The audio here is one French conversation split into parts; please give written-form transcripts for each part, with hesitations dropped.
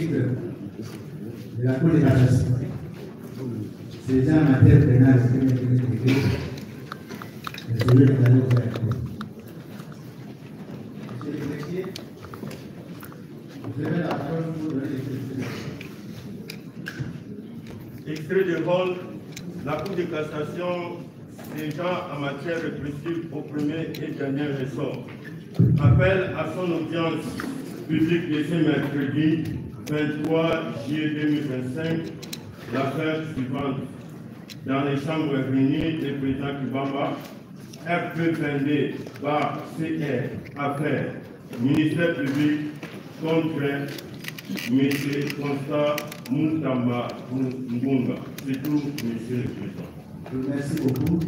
de la Cour de cassation. C'est déjà en matière pénale que nous avons expliqué. Et celui qui a dit que Monsieur le greffier, vous avez la parole pour donner l'extrait. Extrait de vol, la Cour de cassation, déjà en matière répressive au premier et dernier ressort, appelle à son audience publique de ce mercredi 23 juillet 2025 l'affaire suivante. Dans les chambres réunies du président Kibamba, FP22 par CR, affaire, ministère public, contre M. Constant Moutamba Mbunga. C'est tout, Monsieur le Président. Merci beaucoup.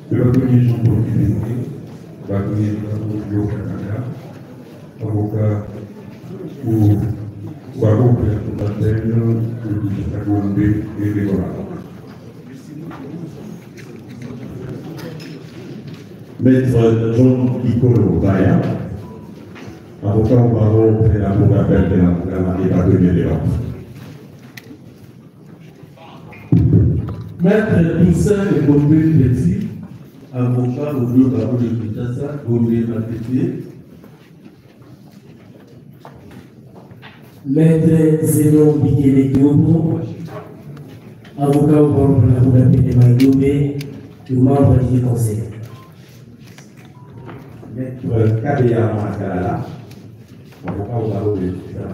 De la commission pour l'unité, va donner le au Canada, avocat pour Waro Présentatelle, le Gombe et les Voilà. Maître John Piccolo Baya, avocat au barreau et la Cour d'appel de la Marie Patonnier de l'Ordre. Maître Toussaint et Gombe Petit, avocat au bureau barreau de Kinshasa, Gombe Matete. Maître Zénon Bikele Kyobo, avocat au barreau de la Cour d'appel de Maïdomé, et membre du conseil. Maître Kabea Makalala, avocat au barreau de Kinshasa.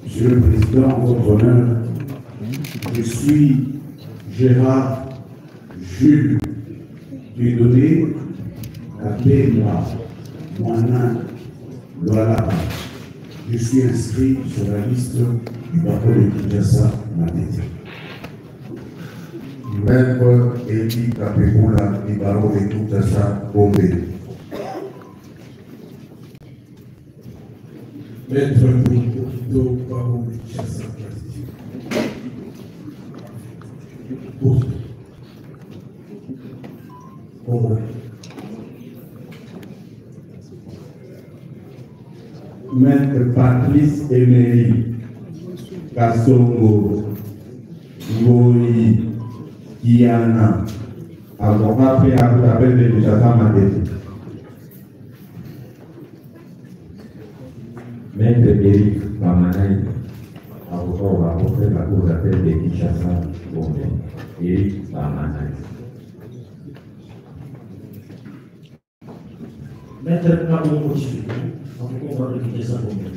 Monsieur le Président, en votre honneur, je suis Gérard Jules Dieudonné, appelé moi-même Loala. Je suis inscrit sur la liste du barreau de Kinshasa Matete. Maître Eli Kapekula du barreau de Kinshasa Gombe. Maître Bourdo, barreau de Kinshasa Matete. Maître Patrice Emery Kassongo Ngoyi Kiana, avocat fait à vous appel de Kinshasa Matete. Maître Eric Bamanaï, avocat au barreau de la Cour d'appel de Kinshasa Gombe. Eric Bamanaï. Maître Pablo Mochi, avocat au barreau de Kinshasa Gombe.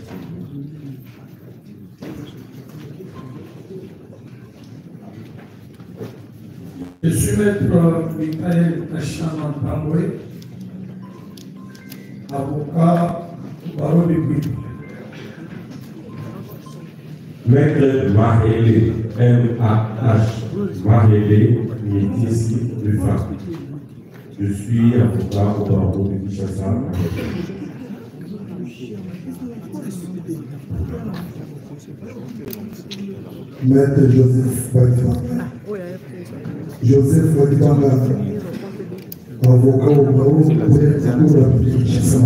Je suis maître Michael Achaman Pamboué, avocat au barreau de Gouy. Maître Mahele, M-A-H, Mahele, Métis Rufa. Je suis avocat au barreau de Kinshasa. Maître Joseph Wadibanga. Joseph Wadibanga, avocat au barreau de Kinshasa.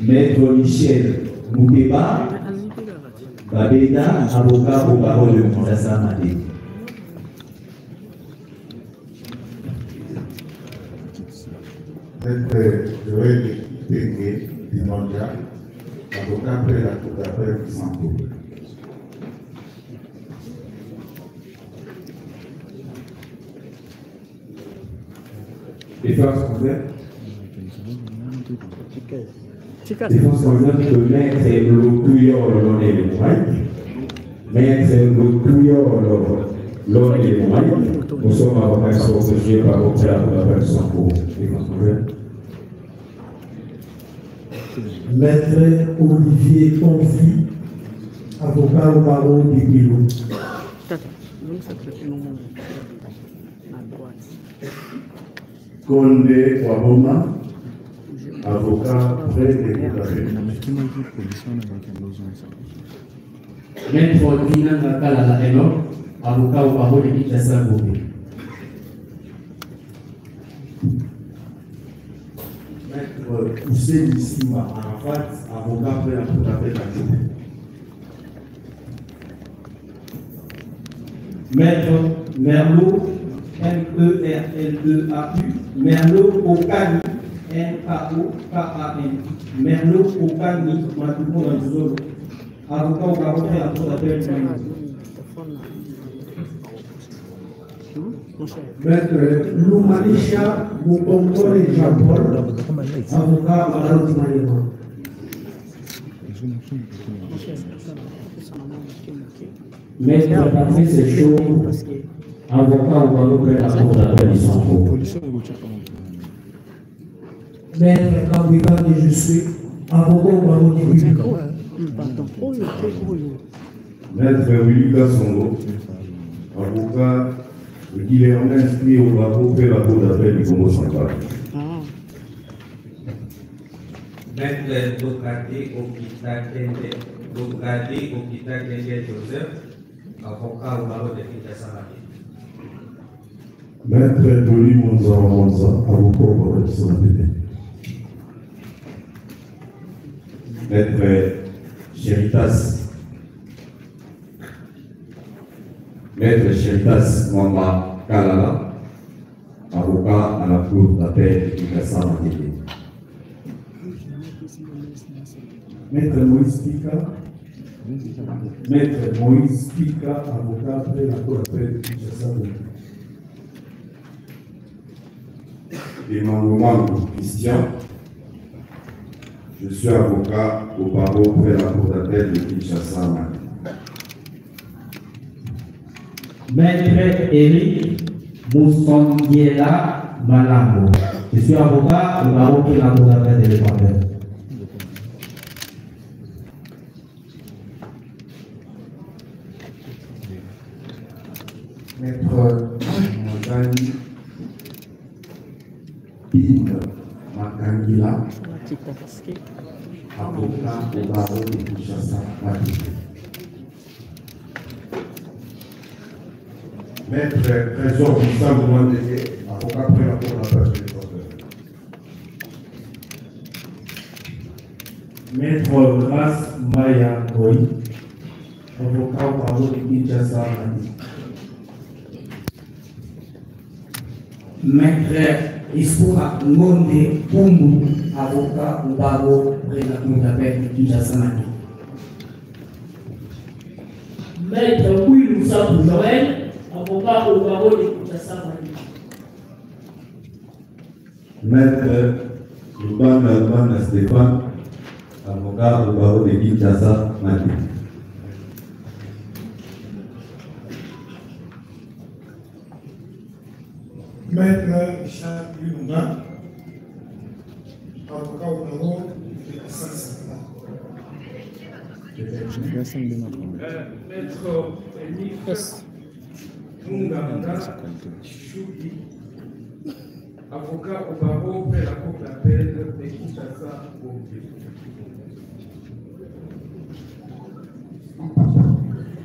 Maître Michel Moukeba, Babeda, avocat au barreau de Kinshasa Madé. Maître Joël Bengue Dinonja, avocat près la Cour d'appel de Santo. Défense convaincre. Défense convaincre que maître Loutouyor l'on est le moyen. Maître Loutouyor l'on est le moyen. Nous sommes avocats qui sont protégés par le théâtre de la personne pour défense convaincre. Maître Olivier Confi, avocat au barreau de Guilou. Condé Waboma, avocat près des Coudavés. Maître Dina Nakala Eno, avocat au barreau de Kinshasa Gobé. Maître Hussein Sima Arafat, avocat près la Cour d'appel de Maître Merlot, M-E-R-L-E-A-U, Merlot Okani, M-A-O-K-A-N, Merlot Okani, Matouko Manzolo, avocat au barreau de la Cour d'appel de Maître Loumanisha Moukongole Jean-Paul, avocat au barreau de Maïma. Maître Patrice Chaud, avocat au barreau de la Cour d'appel de Santo. Maître Kawika de Jussué, avocat au barreau de Guilou. Maître Willy Gassongo, avocat qui est inscrit au barreau près la Cour d'appel du Congo central. Maître Dokate Okita Kende Joseph, avocat au barreau de Kinshasa Madé. Maître Doli Monza, avocat au barreau de Kinshasa. Maître Chéritas Mwamba Kalala, avocat à la Cour d'appel de Kinshasa Madé. Maître Moïse Pika, avocat près la Cour d'appel de Kinshasa. Emmanuel Christian, je suis avocat au barreau près la Cour d'appel de Kinshasa Madé. Maître Eric Moussandiela Malambo, je suis avocat au barreau de la Cour d'appel de l'Équateur. Maître Mozani Bin Makangila, avocat au barreau de Kinshasa Madé. Maître Trésor Gustave Mwandeke, avocat près la Cour d'appel de l'Équateur. Maître Grace Maya Goy, avocat au barreau de Kinshasa Madé. Maître Ispoura Monde Pumbu, avocat au barreau près la Cour d'appel de Kinshasa Madé. Maître Will Moussabou Joël, avocat au barreau de Kinshasa Madé. Maître Urban Stéphane, avocat au barreau de Kinshasa Madé. Maître Richard Lunga, avocat au barreau de Maître Enif Munganga Chouki, avocat au barreau près la cour d'appel de Kinshasa.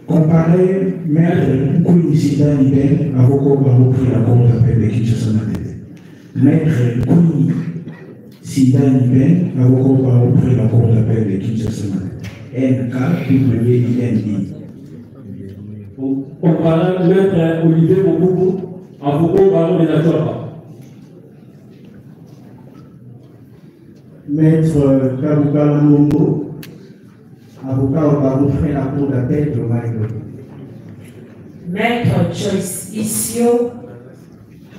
Comparé Maître Kouni Sida Niben, avocat au barreau près la cour d'appel de Kinshasa. Maître Kouni Sida Niben, avocat au barreau près la cour d'appel de Kinshasa. NKWIND. Comparé Maître Olivier Mokoubou, avocat au barreau de la Chouapa. Maître Kabuka Lumumbo, avocat au barreau près la cour d'appel de Maïgo. Maître Joyce Issio,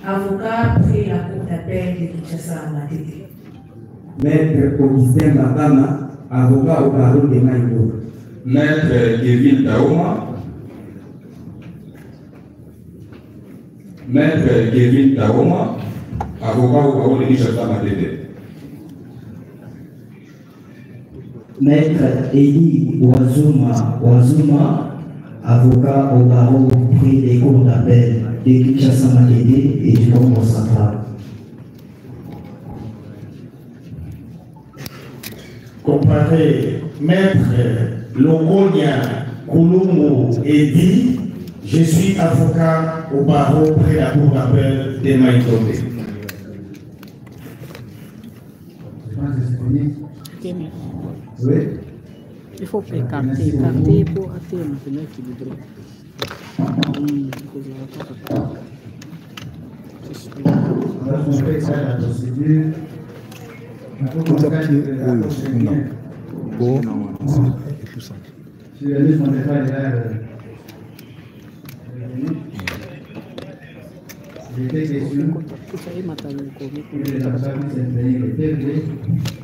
avocat près la cour d'appel de Kinshasa Matete. Maître Augustin Babama, avocat au barreau de Maïgo. Maître Kevin Taoma. Maître Kevin Taoma, avocat au barreau de Kinshasa Matete. Maître Eli Wazuma, avocat au barreau près des cours d'appel de Kinshasa Matete et du Congo central. Comparé Maître Longonia Kouloumou Edi, je suis avocat au barreau près la cour d'appel de Maïtombe. Oui. Il faut écarter pour atteindre l'équilibre. On fait ça la procédure. Sur la liste, on n'est pas là. J'ai des questions. Les responsables s'imprégner les TVD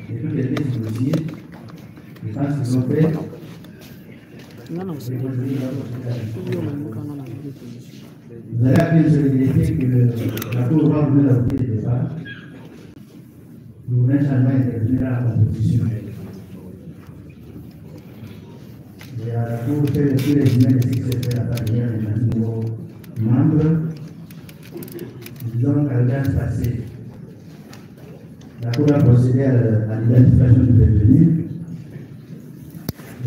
et tout les dossiers. Je pense qu'ils ont fait. Vous avez appris une solidité que la Cour va vous donner le départ. Vous voulez seulement intervenir dans la compétition. Et à la Cour fait tous les humains de ce qui se fait à partir de nouveaux membres. Disons qu'à l'année passée, la Cour a procédé à l'identification du détenu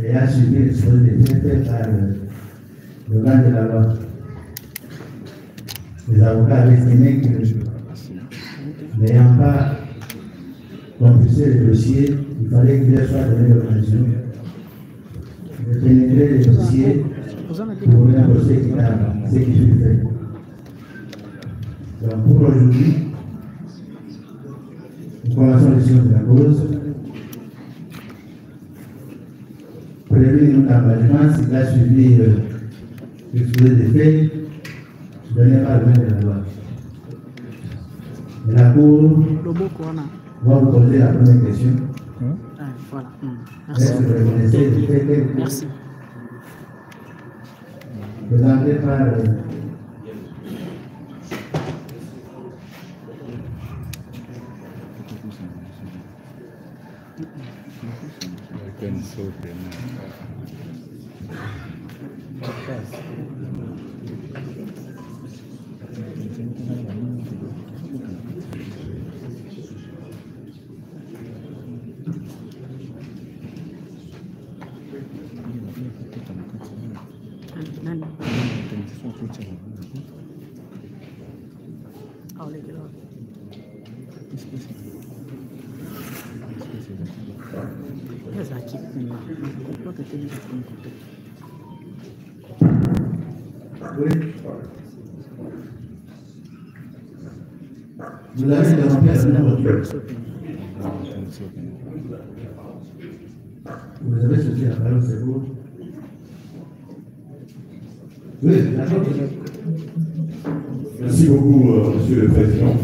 et a suivi l'exposé des faits fait par le grand de la loi. Les avocats avaient estimé que, n'ayant pas compulsé le dossier, il fallait qu'il leur soit donné l'occasion de pénétrer les dossiers pour un procès équitable, ce qui fut fait. Donc pour aujourd'hui, nous commençons les choses de la cause. Prévu notre engagement, s'il a suivi l'exposé des faits, donné par le maître de la loi. Et la Cour va vous poser la première question. Voilà. Est-ce que vous reconnaissez le fait que Merci. présenté par vous avez demandé à notre vous avez sauté la parole, c'est vous. Oui, d'accord. Merci beaucoup, Monsieur le Président.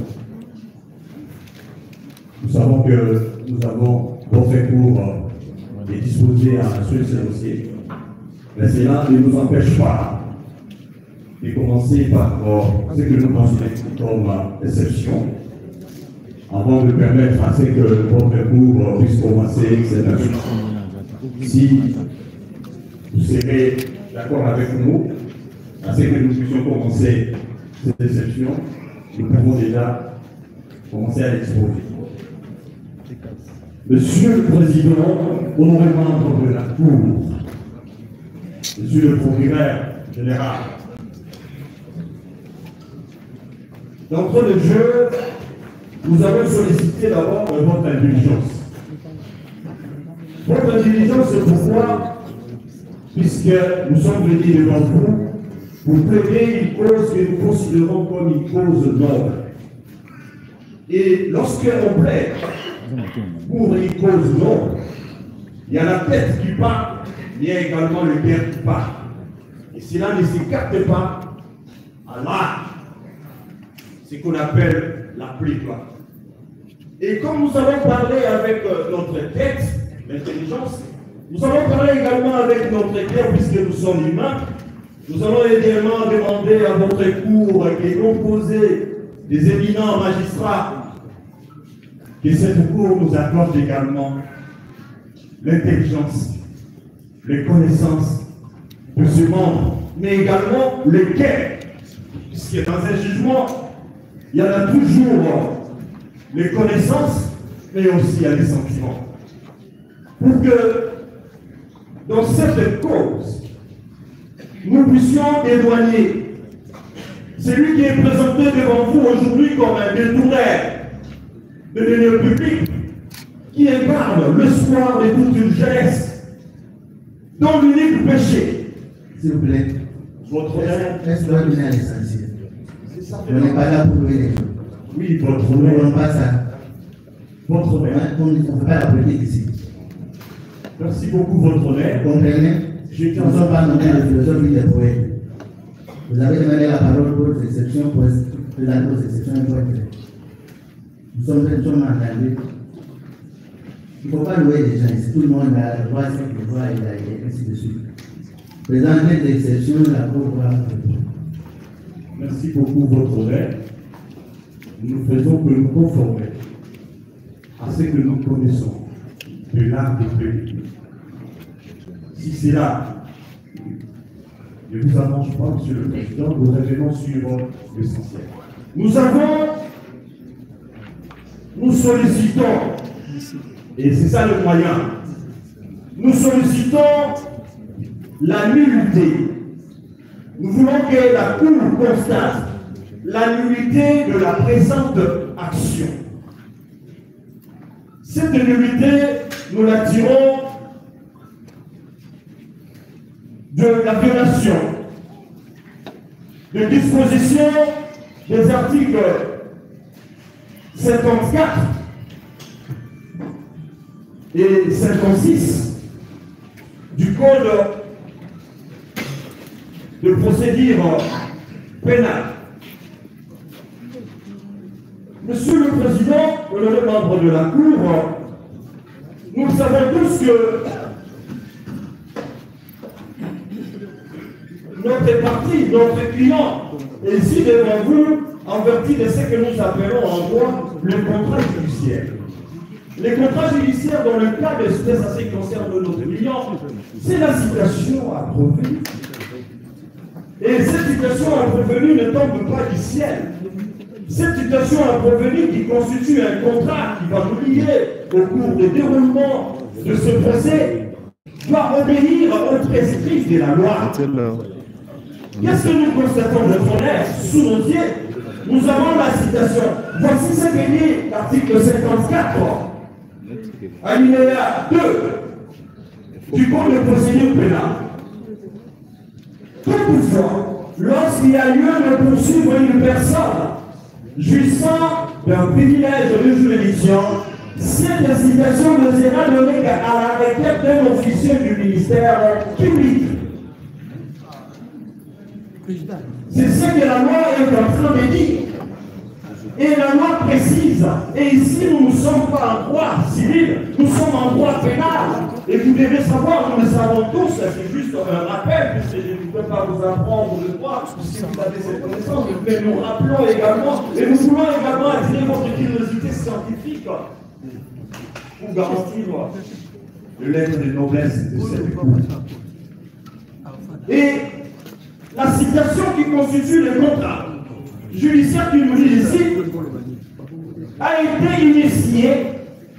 Nous savons que nous avons fait cours et disposé à instruire ce dossier. Mais cela ne nous empêche pas de commencer par ce que nous considérons comme exception avant de permettre à ce que votre cours puisse commencer cette année. Si vous serez d'accord avec nous, à ce que nous puissions commencer cette session, nous pouvons déjà commencer à l'exposer. Monsieur le Président, honoré membre de la Cour, Monsieur le Procureur général, d'entrée de jeu, nous avons sollicité d'abord votre indulgence. Votre indulgence, c'est pourquoi, puisque nous sommes venus devant vous, pour plaider une cause que nous considérons comme une cause noble. Et lorsqu'on plaide pour une cause noble, il y a la tête qui part, il y a également le cœur qui part. Et cela ne s'écarte pas à l'art, ce qu'on appelle la prétoire. Et comme nous avons parlé avec notre tête, l'intelligence, nous avons parlé également avec notre cœur, puisque nous sommes humains. Nous allons également demander à votre cour, qui est composée des éminents magistrats, que cette cour nous accorde également l'intelligence, les connaissances de ce membre, mais également le cœur, puisque dans un jugement, il y en a toujours les connaissances, mais aussi il y a les sentiments. Pour que dans cette cause, nous puissions éloigner celui qui est présenté devant vous aujourd'hui comme un détourné de l'union publique, qui incarne l'espoir de toute une jeunesse, dont l'unique péché. S'il vous plaît, votre honneur, laisse-moi donner à l'essentiel. On n'est pas là pour louer les gens. Oui, votre On ne honneur. pas ça. Votre honneur. On ne fait pas la politique ici. Merci beaucoup, votre honneur. Vous comprenez? Nous ne sommes pas nommés à la philosophie des poètes. Vous avez demandé la parole pour les exceptions, pour présenter aux exceptions pour être. Nous sommes entendus. Il ne faut pas louer les gens ici. Tout le monde a le droit, c'est le droit, et ainsi de suite. Présenter des exceptions, la Cour va répondre. Merci beaucoup, votre honneur. Nous faisons que nous conformer à ce que nous connaissons de l'art de Dieu. Si c'est là, ne vous avance pas, Monsieur le Président, nous revenons sur l'essentiel. Nous sollicitons, et c'est ça le moyen, nous sollicitons la nullité. Nous voulons que la Cour constate la nullité de la présente action. Cette nullité, nous la tirons de la violation de dispositions des articles 54 et 56 du Code de procédure pénale. Monsieur le Président, honoré membre de la Cour, nous savons tous que notre parti, notre client, est ici devant vous en vertu de ce que nous appelons en droit le contrat judiciaire. Les contrats judiciaires, dans le cas de ce qui concerne notre client, c'est la citation à prouver. Et cette citation à prouver ne tombe pas du ciel. Cette citation à prouver qui constitue un contrat qui va nous lier au cours du déroulement de ce procès doit obéir aux prescrits de la loi. Qu'est-ce que nous constatons de honneur sous nos yeux? Nous avons la citation. Voici ce que dit l'article 54, alinéa 2 du Code de procédure pénale. Toutefois, lorsqu'il y a lieu de poursuivre une personne jouissant d'un privilège de juridiction, cette citation ne sera donnée qu'à la requête d'un officier du ministère public. C'est ce que la loi est en train de dire. Et la loi précise. Et ici, nous ne sommes pas en droit civil, nous sommes en droit pénal. Et vous devez savoir, nous le savons tous, c'est juste un rappel, puisque je ne peux pas vous apprendre le droit, si vous avez cette connaissance, mais nous rappelons également, et nous voulons également attirer votre curiosité scientifiques pour garantir le lettre de noblesse de cette épouse. Et la citation qui constitue le contrat judiciaire qui nous dit ici a été initiée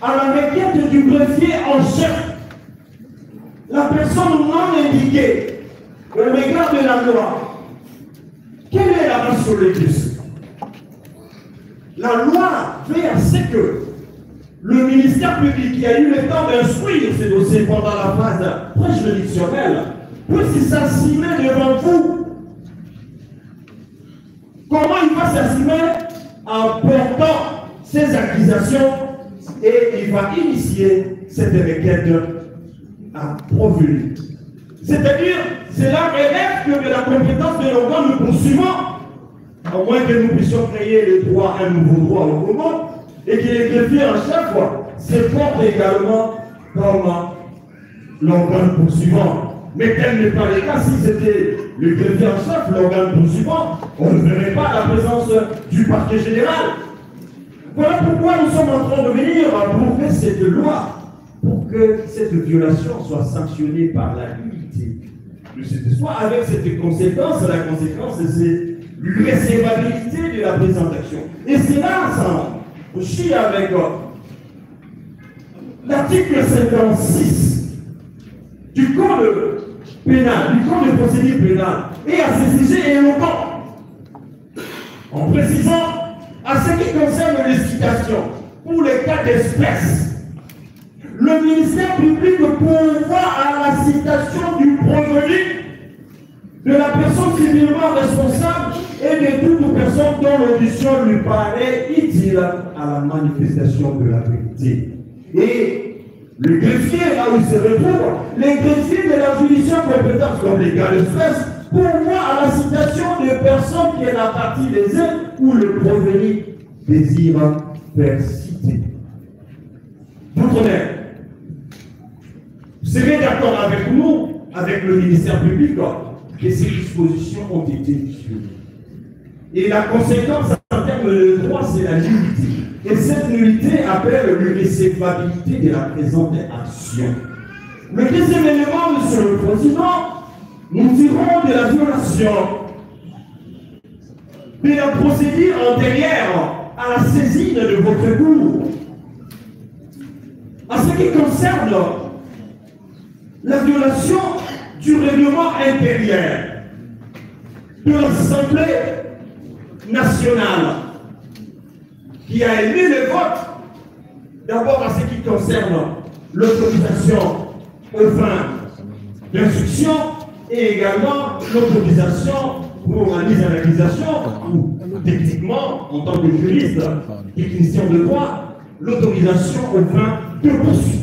à la requête du greffier en chef. La personne non indiquée au regard de la loi. Quelle est la base sur l'église? La loi fait à ce que le ministère public qui a eu le temps d'instruire ces dossiers pendant la phase préjuridictionnelle puisse s'assumer devant vous. Comment il va s'assumer? En portant ses accusations et il va initier cette requête à provenir. C'est-à-dire, cela relève que de la compétence de l'organe nous poursuivant, à moins que nous puissions créer le droit, un nouveau droit au Congo, et que les greffiers en chef se portent également comme l'organe poursuivant. Mais tel n'est pas le cas. Si c'était le greffier en chef, l'organe poursuivant, on ne verrait pas la présence du parquet général. Voilà pourquoi nous sommes en train de venir pour faire cette loi, pour que cette violation soit sanctionnée par la nullité de cet espoir, avec cette conséquence. La conséquence, c'est l'irrécevabilité de la présente action. Et c'est là, ça aussi avec l'article 56 du Code pénal, du Code de procédure pénale, et à ce sujet éloquent, en précisant à ce qui concerne les citations, pour les cas d'espèce, le ministère public pourvoit à la citation du prévenu, de la personne civilement responsable et de toute personne dont l'audition lui paraît utile à la manifestation de la vérité. Et le greffier, là où il se retrouve, les greffiers de la juridiction compétente comme les cas d'espèce, pourvoient à la citation de personnes qui est la partie des uns où le prévenu désire faire citer. D'outre-mer, vous serez d'accord avec nous, avec le ministère public, que ces dispositions ont été violées. Et la conséquence en termes de droit, c'est la nullité. Et cette nullité appelle l'irrécevabilité de la présente action. Le deuxième élément, Monsieur le Président, nous dirons de la violation de la procédure antérieure à la saisine de votre cour. En ce qui concerne la violation du règlement intérieur de l'Assemblée nationale qui a émis le vote, d'abord à ce qui concerne l'autorisation aux fins d'instruction et également l'autorisation pour la mise en accusation, ou techniquement, en tant que juriste, technicien de droit, l'autorisation aux fins de poursuite.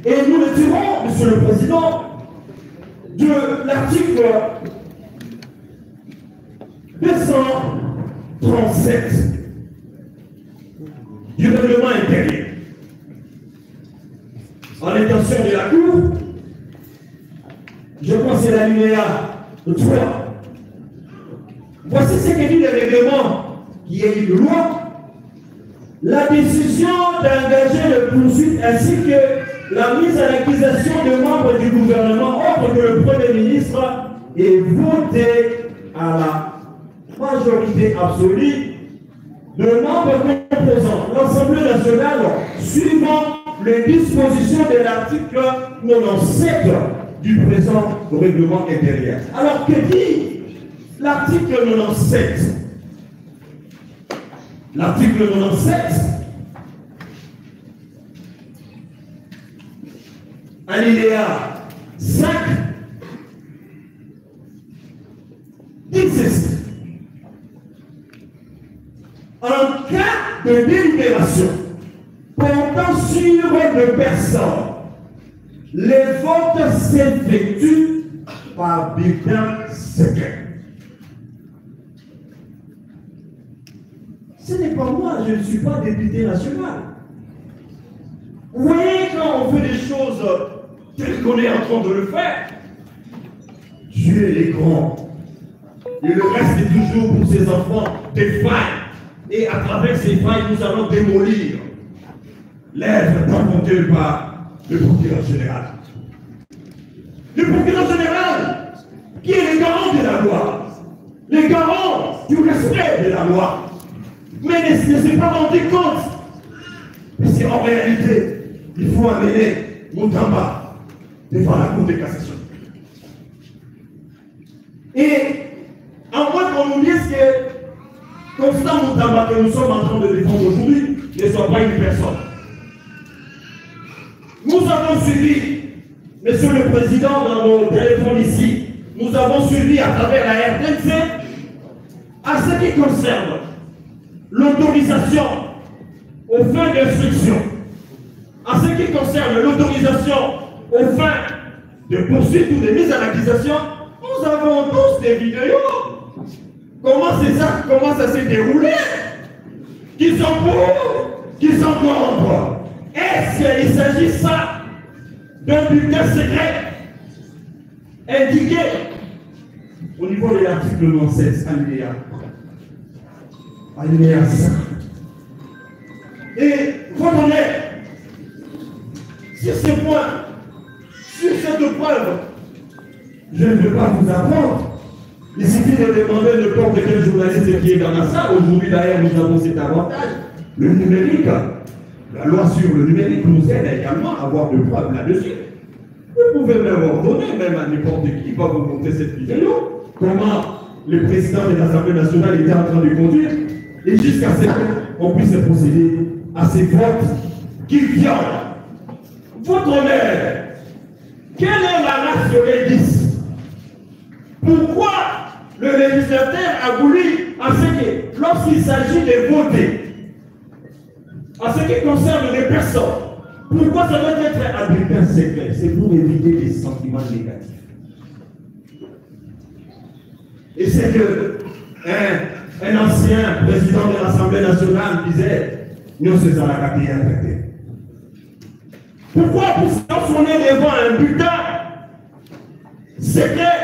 Et nous le tirons, Monsieur le Président, de l'article 237 du règlement intérieur. En l'intention de la Cour, je pense que c'est l'alinéa 3. Voici ce que dit le règlement qui est une loi. La décision d'engager le poursuite ainsi que la mise en accusation de membres du gouvernement autre que le Premier ministre est votée à la majorité absolue de membres composant l'Assemblée nationale suivant les dispositions de l'article 97 du présent règlement intérieur. Alors que dit l'article 97? L'article 97, alinéa 5, dit ceci. En cas de délibération portant sur une personne, les votes s'effectuent par bulletin secret. Ce n'est pas moi, je ne suis pas député national. Vous voyez, quand on fait des choses telles qu'on est en train de le faire, Dieu est grand. Et le reste est toujours pour ses enfants des failles Et à travers ces failles, nous allons démolir l'œuvre inventée par le procureur général. Le procureur général, qui est le garant de la loi, le garant du respect de la loi, mais ne s'est pas rendu compte. Parce qu'en réalité, il faut amener Moutamba devant la Cour de cassation. Et à moins qu'on nous dise que Constant Moutamba que nous sommes en train de défendre aujourd'hui ne soit pas une personne. Nous avons suivi, Monsieur le Président, dans nos téléphones ici, nous avons suivi à travers la RTNC à ce qui concerne l'autorisation aux fins d'instruction, à ce qui concerne l'autorisation aux fins de poursuite ou de mise en accusation, nous avons tous des vidéos. Comment ça s'est déroulé? Qui sont pour, qui sont contre. Est-ce qu'il s'agit ça d'un bulletin secret indiqué au niveau de l'article 96, alinéa 5. Et votre honneur, sur ce point, sur cette preuve, je ne veux pas vous apprendre. Il suffit de demander n'importe quel journaliste qui est dans la salle. Aujourd'hui, d'ailleurs, nous avons cet avantage. Le numérique, la loi sur le numérique nous aide également à avoir de preuves là-dessus. Vous pouvez même ordonner, même à n'importe qui va vous montrer cette vidéo, comment le président de l'Assemblée nationale était en train de conduire, et jusqu'à ce qu'on puisse procéder à ces votes qui violent votre honneur. Quelle est la ratio legis? Pourquoi le législateur a voulu, à ce que, lorsqu'il s'agit de voter, à ce qui concerne les personnes, pourquoi ça doit être un bulletin secret? C'est pour éviter les sentiments négatifs. Et c'est que un ancien président de l'Assemblée nationale disait, nous sommes à la quatrième traité. Pourquoi lorsqu'on est devant un bulletin secret,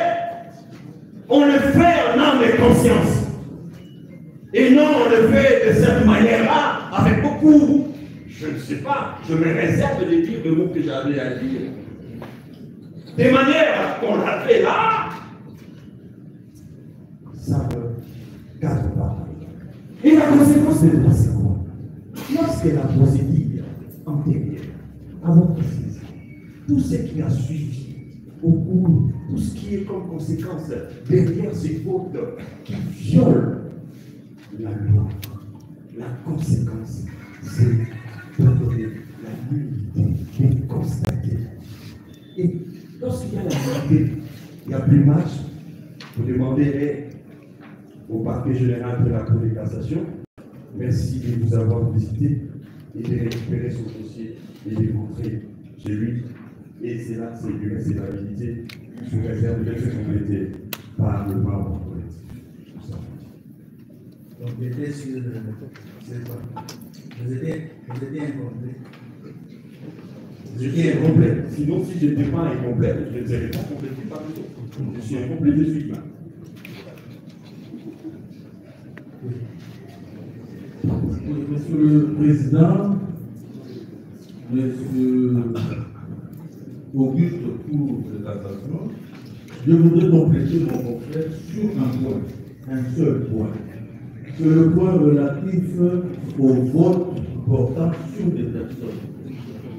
on le fait en âme et conscience. Et non, on le fait de cette manière-là, avec beaucoup, je ne sais pas, je me réserve de dire le mot que j'avais à dire. De manière qu'on l'a fait là, ça ne garde pas. Et la conséquence de ça, c'est quoi? Lorsque la procédure antérieure, avant précisé, tout ce qui a suivi, au cours, tout ce qui est comme conséquence derrière ces fautes qui violent la loi, la conséquence, c'est de donner la nullité, de constater. Et lorsqu'il y a la nullité, il n'y a plus match, vous demanderez au parquet général de la Cour de cassation, merci de vous avoir visité et de récupérer son dossier et de montrer chez lui. Et c'est là, c'est une recevabilité sous réserve d'être complétée par le membre collectif. Donc, j'étais sur vous étiez incomplet. J'étais incomplet. Sinon, si je n'étais pas incomplet, je ne serais pas complété par les autres. Je suis incomplet de suite là. Monsieur le Président, Monsieur Auguste Cour de cassation, je voudrais compléter mon confrère sur un point, un seul point. C'est le point relatif au vote portant sur des personnes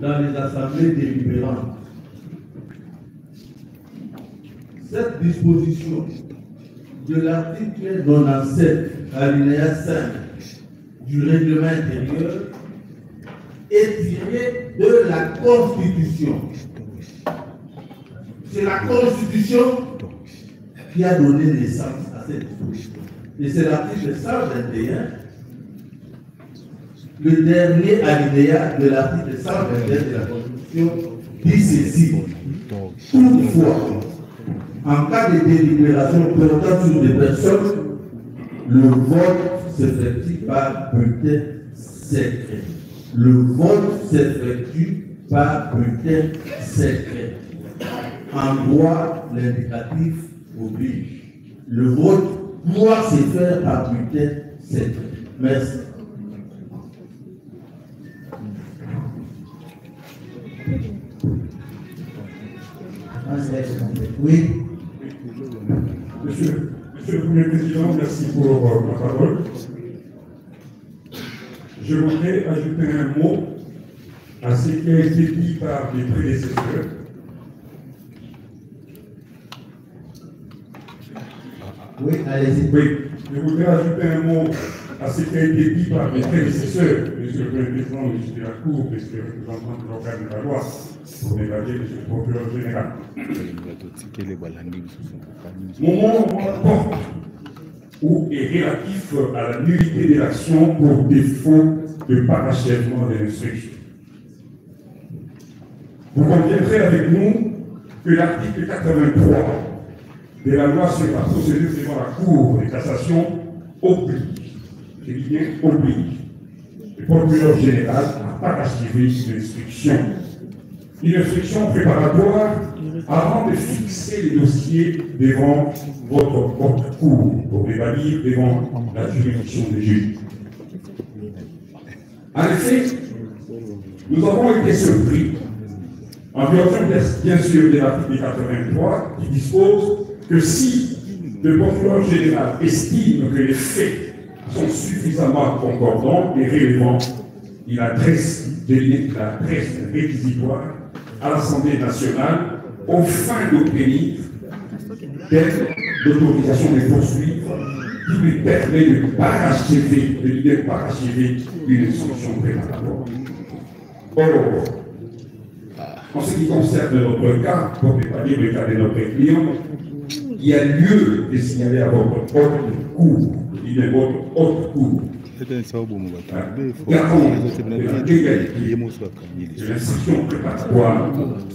dans les assemblées délibérantes. Cette disposition de l'article 97, alinéa 5 du règlement intérieur est tirée de la Constitution. C'est la Constitution qui a donné naissance à cette disposition. Et c'est l'article 121, le dernier alinéa de l'article 121 de la Constitution, dit ceci. Toutefois, en cas de délibération portant sur des personnes, le vote s'effectue par bulletin secret. Le vote s'effectue par bulletin secret. En droit, l'indicatif oblige. Le vote doit se faire par bulletin secret. Merci. Oui. Monsieur le Premier Président, merci pour ma parole. Je voudrais ajouter un mot à ce qui a été dit par mes prédécesseurs. Oui, allez-y. Oui, je voudrais ajouter un mot à ce qui a été dit par mes prédécesseurs, Monsieur le Premier Président, Monsieur de la Cour, Monsieur le représentant de l'organe de la loi, pour évaluer Monsieur le procureur général. Mon mot porte ou est relatif à la nullité de l'action pour défaut de parachèvement de l'instruction. Vous conviendrez avec nous que l'article 83 de la loi sur la procédure devant la Cour de cassation oblige, je dis bien oblige, le procureur général à parachever l'instruction. Une instruction préparatoire avant de fixer les dossiers devant votre haute cour pour évaluer devant la juridiction des juges. En effet, nous avons été surpris, en vertu bien sûr de l'article 83, qui dispose que si le procureur général estime que les faits sont suffisamment concordants et relevants, il adresse la presse réquisitoire à l'Assemblée nationale aux fins d'obtenir l'autorisation de poursuivre qui lui permet de parachever une instruction préparatoire. Or, en ce qui concerne notre cas, pour ne pas dire le cas de notre client, il y a lieu de signaler à votre haute cour, votre haute cour, l'instruction préparatoire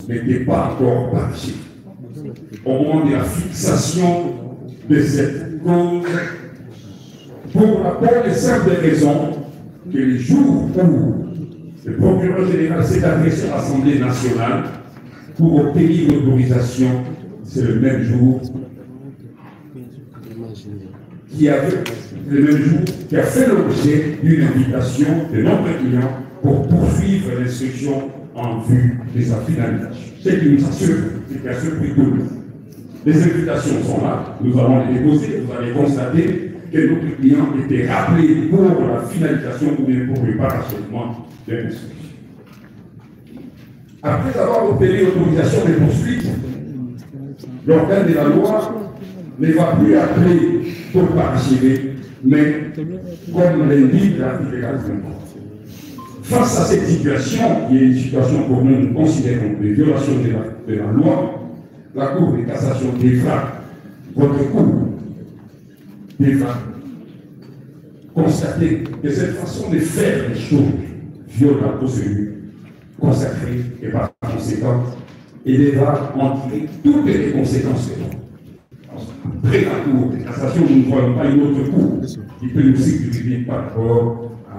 n'était pas encore parachée. Au moment de la fixation de cette cause, pour la bonne et simple raison que les jours où le procureur général s'est adressé à l'Assemblée nationale pour obtenir l'autorisation, c'est le même jour qui a fait l'objet d'une invitation de notre client pour poursuivre l'instruction en vue de sa finalisation. C'est qui nous assure, c'est qui a surpris tout le monde. Les invitations sont là, nous allons les déposer, vous allez constater que notre client était rappelé pour la finalisation ou bien pour le parachèvement de l'instruction. Après avoir obtenu l'autorisation de poursuite, l'organe de la loi ne va plus appeler pour parachever, mais comme l'indique l'article 83. Face à cette situation, qui est une situation que nous considérons de violation de la loi, la Cour de cassation devra, votre Cour devra constater que cette façon de faire les choses viole la procédure consacrée et par conséquent, et devra en tirer toutes les conséquences de l'ordre. Après la Cour de cassation, nous ne voyons pas une autre Cour qui peut nous sécuriser par rapport à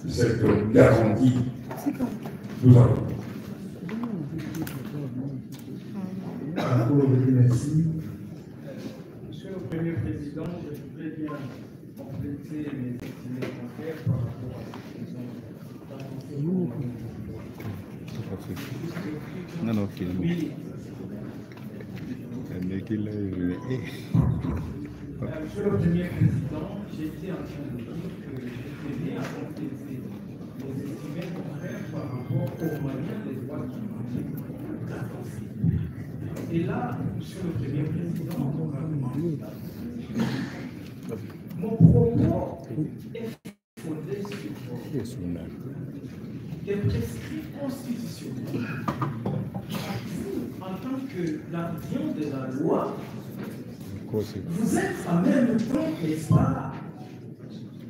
cette garantie que nous avons. Merci. Monsieur le Premier Président, je voudrais bien compléter mes commentaires par rapport à cette question. Non, film. Oui. Monsieur le Premier Président, j'étais en train de dire que je tenais à compléter les estimés contraires par rapport aux moyens des droits qui et là, Monsieur le Premier Président, mon propos est fondé sur des prescrits constitutionnels. Vous, en tant que gardien de la loi, vous êtes en même temps, n'est-ce pas,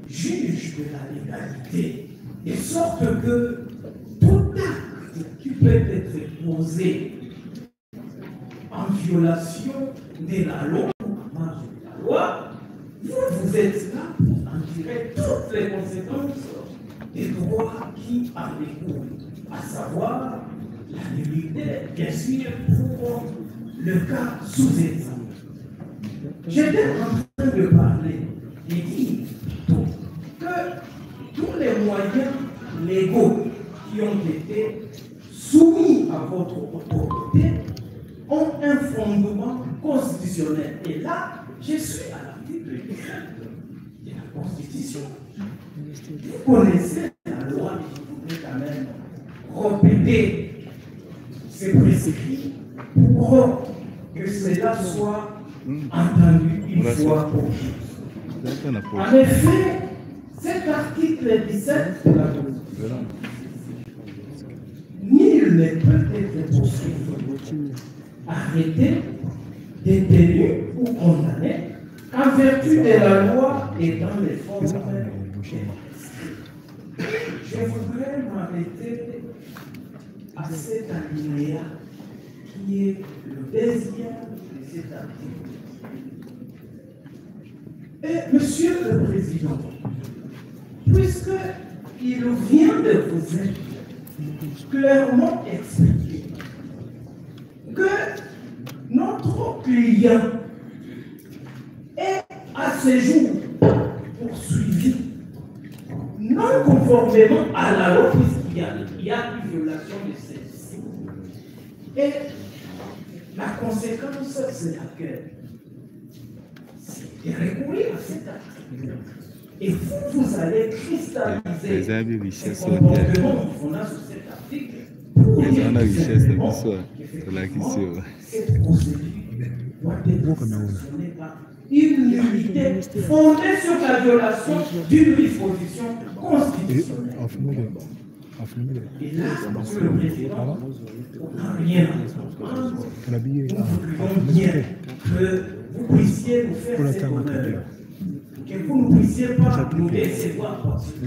juge de la légalité, de sorte que tout acte qui peut être posé en violation de la loi, vous êtes là pour en tirer toutes les conséquences des droits qui en découlent, à savoir la nullité, bien sûr, pour le cas sous-exemple. J'étais en train de parler et dire que légaux qui ont été soumis à votre autorité ont un fondement constitutionnel. Et là, je suis à l'article 17 de la Constitution. Vous connaissez la loi, mais je voudrais quand même répéter ces préceptes pour que cela soit entendu une fois pour toutes. En effet, cet article 17 de la Constitution, nul ne peut être poursuivi, arrêté, détenu ou condamné en vertu de la loi et dans les formes des prescrits. Je voudrais m'arrêter à cet alinéa qui est le deuxième de cet article. Et Monsieur le Président, puisqu'il vient de vous être clairement expliqué que notre client est à ce jour poursuivi non conformément à la loi, puisqu'il y a une violation de celle-ci. Et la conséquence, c'est laquelle? C'est de recourir à cet article. Et vous allez cristalliser ce comportement en fondant sur cet article pour dire que cette procédure doit être sanctionnée par une nullité fondée sur la violation d'une disposition constitutionnelle. Et là, Monsieur le Président, on n'a rien à comprendre. Nous voudrions bien que vous puissiez nous faire cet honneur. Que vous ne puissiez pas nous décevoir parce que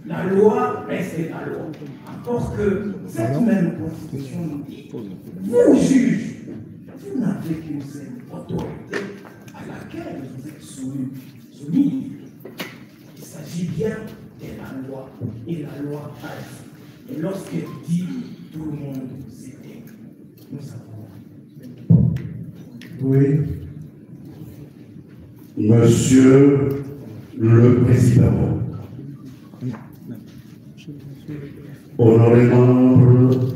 la loi reste la loi. Encore que cette même Constitution nous dit, vous juges, vous n'avez qu'une seule autorité à laquelle vous êtes soumis. Il s'agit bien de la loi et la loi reste. Et lorsqu'elle dit tout le monde s'était, nous savons. Oui. Monsieur le Président, honorés membres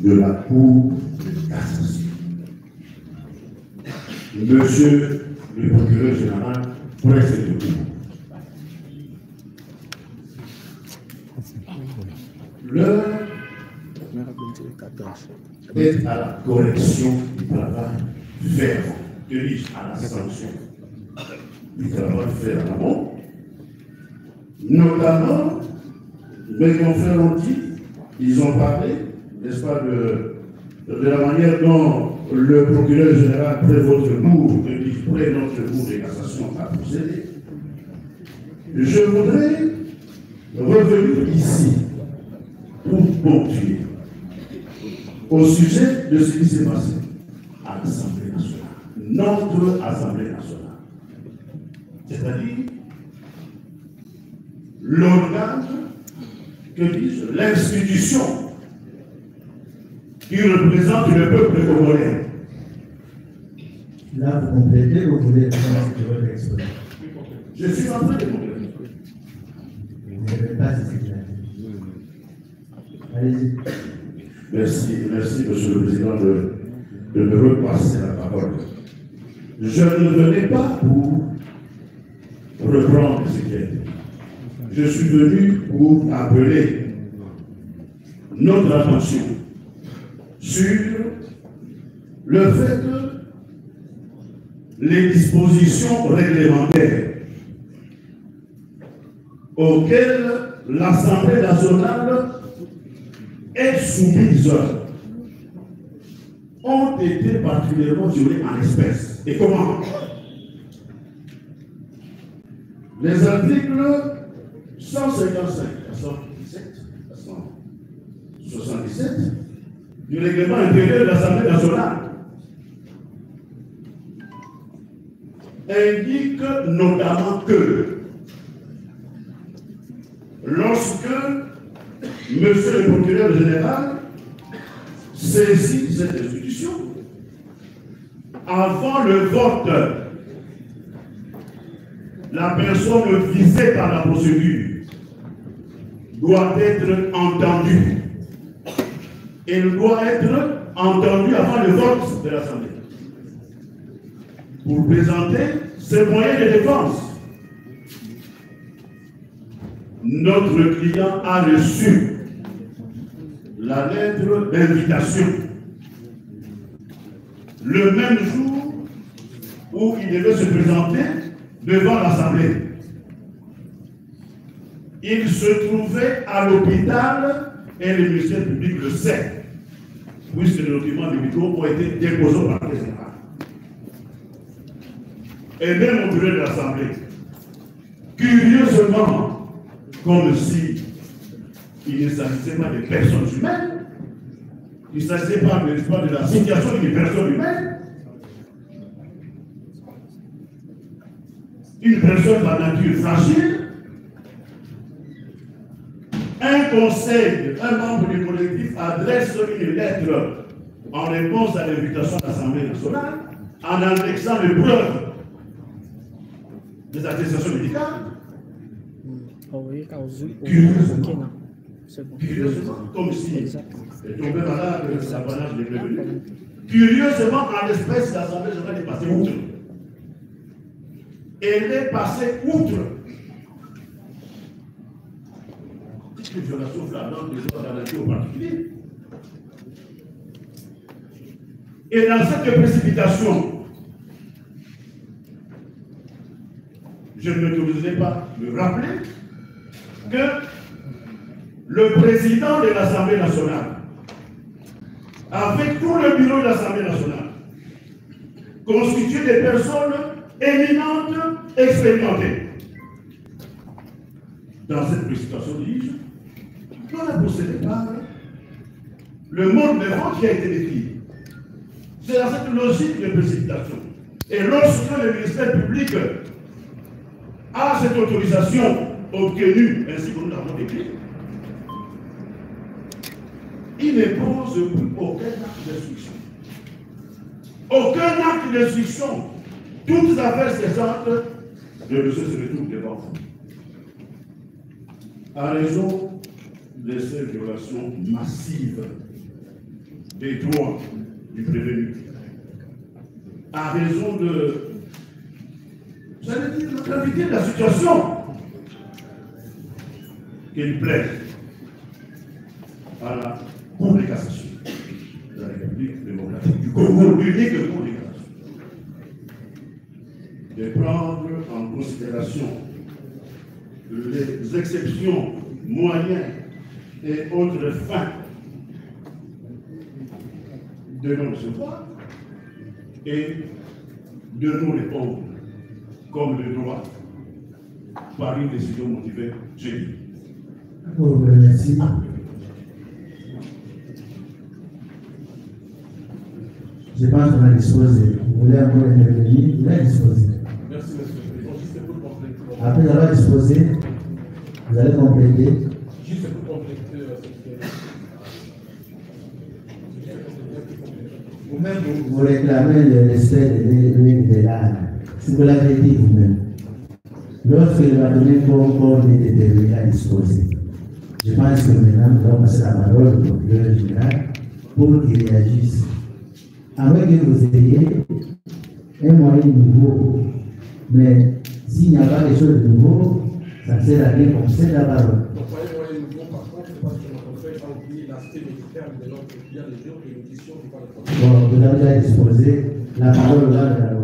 de la Cour de cassation, Monsieur le procureur général, précédent, l'heure est à la correction du travail ferme, à la sanction du travail fait en amont, notamment, mes confrères ont dit, ils ont parlé, n'est-ce pas, de la manière dont le procureur général près votre cour, près notre cour de cassation a procédé. Je voudrais revenir ici pour ponctuer au sujet de ce qui s'est passé à l'Assemblée nationale, notre Assemblée nationale. C'est-à-dire l'organe, que dis-je, l'institution qui représente le peuple congolais. Là, vous complétez, vous voulez répondre à votre exposé. Je suis en train de compléter. Vous n'avez pas ce qu'il a dit. Allez-y. Merci, Monsieur le Président, de me repasser la parole. Je ne venais pas pour reprendre ce qui est. Je suis venu pour appeler notre attention sur le fait que les dispositions réglementaires auxquelles l'Assemblée nationale est soumise ont été particulièrement violées en espèces. Et comment? Les articles 155, 117, 177 du règlement intérieur de l'Assemblée nationale indiquent notamment que lorsque Monsieur le procureur général saisit cette institution, avant le vote, la personne visée par la procédure doit être entendu. Il doit être entendu avant le vote de l'Assemblée. Pour présenter ses moyens de défense. Notre client a reçu la lettre d'invitation le même jour où il devait se présenter devant l'Assemblée. Il se trouvait à l'hôpital et le ministère public le sait, puisque les documents médicaux ont été déposés par le président. Et même au bureau de l'Assemblée, curieusement, comme si il ne s'agissait pas de personnes humaines, il ne s'agissait pas de la situation d'une personne humaine, une personne par nature fragile, un conseil, un membre du collectif adresse une lettre en réponse à l'invitation de l'Assemblée nationale en annexant les preuves des attestations médicales. Curieusement, comme si elle tombait malade, l'apanage des prévenus. Curieusement, en l'espèce, l'Assemblée nationale est passée outre. Elle est passée outre. Une violation flagrante des droits de la nature au particulier. Et dans cette précipitation, je ne m'autoriserai pas de rappeler que le président de l'Assemblée nationale, avec tout le bureau de l'Assemblée nationale, constitué des personnes éminentes, expérimentées. Dans cette précipitation, dis-je, on a procédé par le mode de vote qui a été décrit. C'est dans cette logique de précipitation. Et lorsque le ministère public a cette autorisation obtenue, ainsi que nous l'avons décrit, il ne pose plus aucun acte d'instruction. Aucun acte d'instruction. Toutes affaires cessantes, le dossier se retrouve devant vous. À raison de ces violations massives des droits du prévenu, à raison de, j'allais dire, la gravité de la situation, qu'il plaide à la Cour de cassation de la République démocratique du Congo, l'unique Cour de cassation, de prendre en considération les exceptions, moyens et autres fins de nos recevoir et de nous répondre comme le droit par une décision motivée génie. Merci. Je pense qu'on a disposé. Vous voulez encore intervenir? Vous avez disposé. Merci, monsieur le président. Juste pour compléter. Après avoir disposé, vous allez compléter. Juste pour compléter Vous-même, vous réclamez le respect de l'âme. Si vous l'avez dit vous-même. Lorsqu'il va donner corps déterminé à disposer, je pense que maintenant, nous allons passer la parole au procureur général pour qu'il réagisse. Avant que vous ayez un moyen nouveau, mais s'il n'y a pas quelque chose de nouveau, ça ne sert à rien qu'on cède la parole. Donc, pas un moyen nouveau, par contre, parce que notre confrère a oublié l'aspect médical de notre client, les jours et l'édition du pas de problème. Bon, vous avez déjà disposé la parole là de la loi.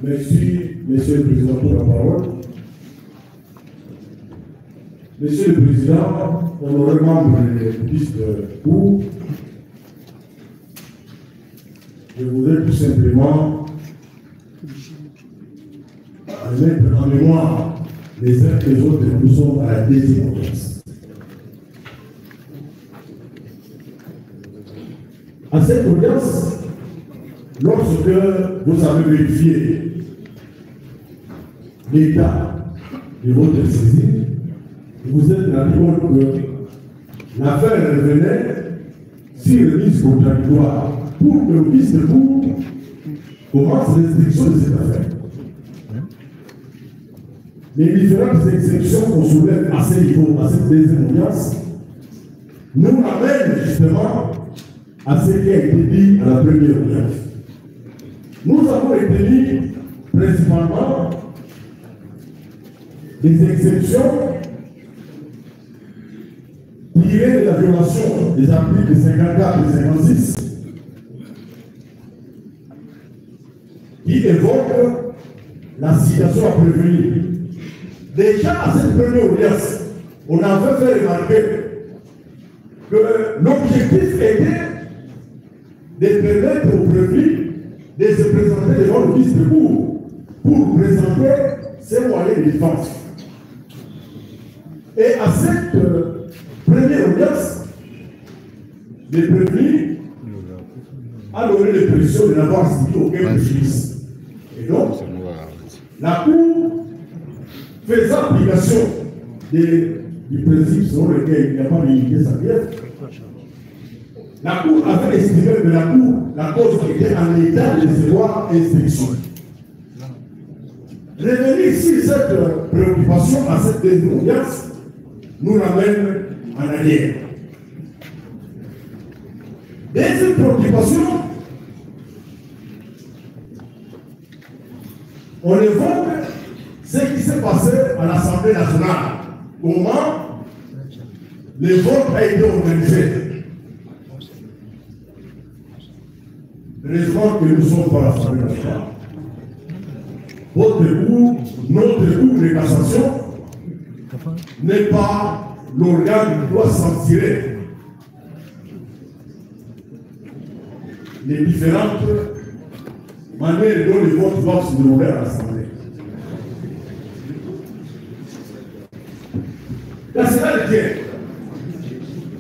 Merci, Monsieur le Président, pour la parole. Monsieur le Président, honorable membre de liste pour, je voudrais tout simplement mettre en mémoire les uns et les autres que nous sommes à la deuxième audience. À cette audience, lorsque vous avez vérifié l'état de votre saisine, vous êtes rendu compte que l'affaire revenait sur le ministre contradictoire pour que le ministre de Cour commence l'instruction de cette affaire. Les différentes exceptions qu'on soulève à ce niveau, à cette deuxième audience, nous amènent justement à ce qui a été dit à la première audience. Nous avons retenu principalement des exceptions tirées de la violation des articles 54 et 56 qui évoquent la citation à prévenir. Déjà à cette première audience, on avait fait remarquer que l'objectif était de permettre aux prévenus de se présenter devant le ministre de Cour pour présenter ses moyens de défense. Et à cette première audience, les prévenus a donné l'impression de n'avoir subi aucun préjudice. Et donc, la Cour, faisant application du principe selon lequel il n'y a pas d'unité sanitaire, la Cour avait estimé que la cause était en état de recevoir instruction. Revenir sur cette préoccupation à cette deuxième audience nous ramène en arrière. Deuxième préoccupation, on évoque ce qui s'est passé à l'Assemblée nationale. Comment le vote a été organisé. Heureusement que nous ne sommes pas à l'Assemblée nationale. Votre cour, notre cour de cassation n'est pas l'organe qui doit censurer les différentes manières dont les votes doivent se dérouler à l'Assemblée. Là, c'est là le tien.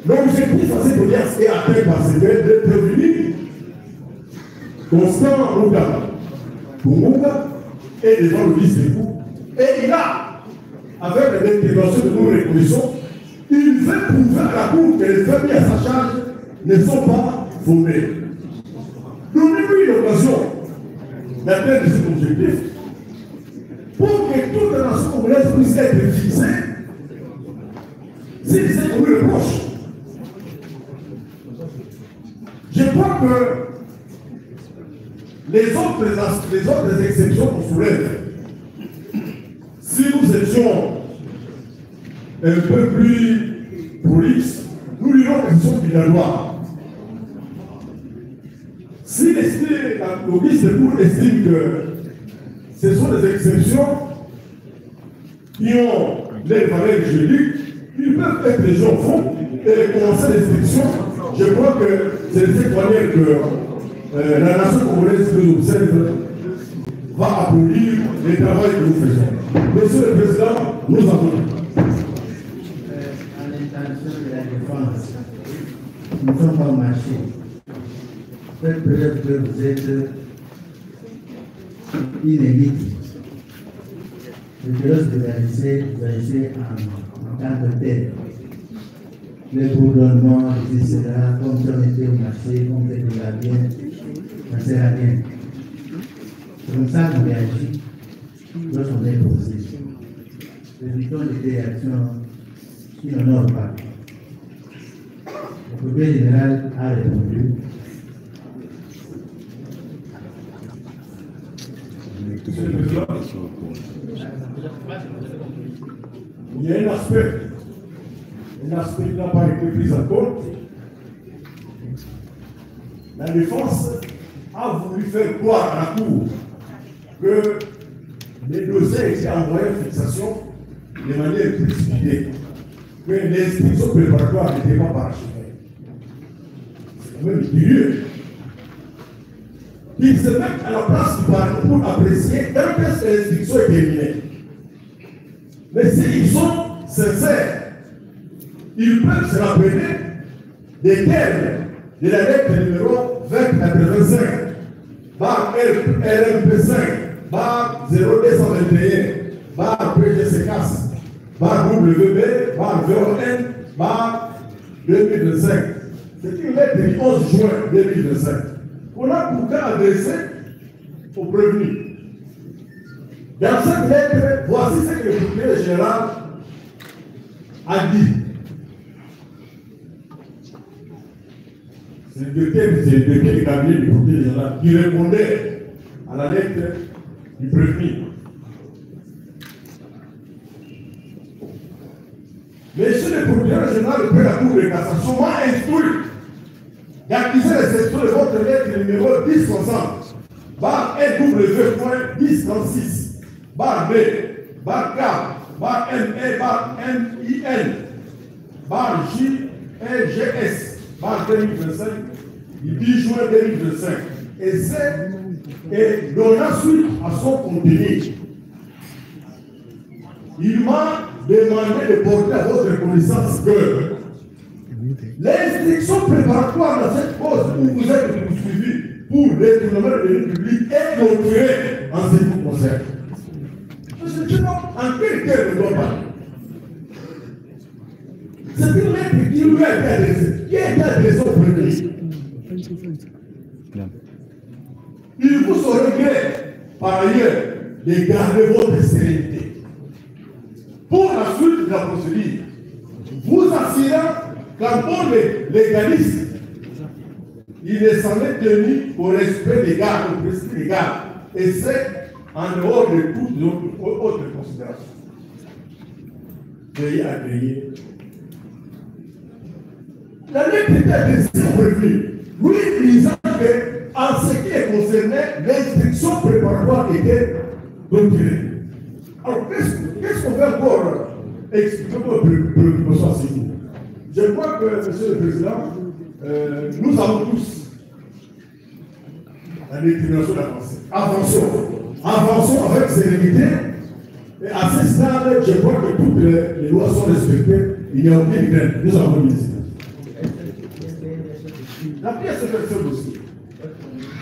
L'objectif à cette audience est atteint par ce fait de prévenir Constant Lunga et devant le ministre de Cour. Et il a, avec l'intervention que nous reconnaissons, il veut prouver à la Cour que les faits mis à sa charge ne sont pas fondés. Donnez-lui l'occasion d'atteindre cet objectif pour que toute la nation congolaise puisse être fixée s'il s'est commis le proche. Je crois que les autres exceptions qu'on soulève, si nous étions un peu plus prolixes, nous dirons qu'elles sont obligatoires. Si le ministre de Cour estime que ce sont des exceptions qui ont les valeurs juridiques, ils peuvent être les gens au fond et commencer l'instruction. Je crois que c'est de cette manière que la nation congolaise que nous observe va applaudir le travail que nous faisons. Monsieur le Président, nous avons à l'intention de la défense, nous ne sommes pas marchés. Faites preuve que vous êtes inédit. Je laisse vous agissez en tant que tel. Le bourdonnement, etc., comme si on était au marché, comme si on était bien, ça ne sert à rien. C'est comme ça qu'on réagit lorsqu'on est posé. Évitons des réactions qui n'honorent pas. Le procureur général a répondu. Il y a un aspect qui n'a pas été pris en compte. La défense a voulu faire croire à la Cour que les dossiers étaient envoyés en fixation de manière précipitée, que l'instruction préparatoire n'était pas parachevée. C'est quand même curieux. Ils se mettent à la place du Parlement pour apprécier un test que l'instruction est terminée. Mais s'ils sont sincères, ils peuvent se rappeler desquels de la lettre numéro 2085, bar RMP5, bar 0221, bar PGC4, bar WB, bar VON, bar 2025. C'est une lettre du 11 juin 2025. On a pourtant adressé aux prévenus. Dans cette lettre, voici ce que le procureur général a dit. C'est le cabinet du procureur général qui répondait à la lettre du prévenu. Monsieur le procureur général de la Cour de cassation m'a instruit d'accuser les extraits de votre lettre numéro 1060, barre NW.1036, barre B, barre K, barre ME, barre MIN, barre JLGS, barre 2025, du 10 juin 2025. Et donnant suite à son contenu, il m'a demandé de porter à votre connaissance que l'instruction préparatoire dans cette cause où vous êtes poursuivi pour détournement de l'ordre public est clôturée en ce qui vous concerne. Je ne sais pas en quel terme je dois parler. C'est une lettre qui lui a été adressée, qui a été adressée au prévenu. Il vous saurait par ailleurs de garder votre sérénité. Pour la suite de la procédure, vous assurant qu'en bon légaliste, il est semblé tenu au respect des gardes, au principe des gardes, et c'est en dehors de toute autre considération. Veuillez agréer. La lettre était adressée au prévenu, lui disant que, en ce qui est concerné, l'instruction préparatoire était clôturée. Alors, qu'est-ce qu'on fait encore expliquer notre préoccupation à ce niveau? Je crois que, Monsieur le Président, nous avons tous la détermination d'avancer. Avançons avec sérénité. Et à ce stade, je crois que toutes les lois sont respectées. Il n'y a aucune crainte. Nous avons une décision. La pièce est faite seule aussi.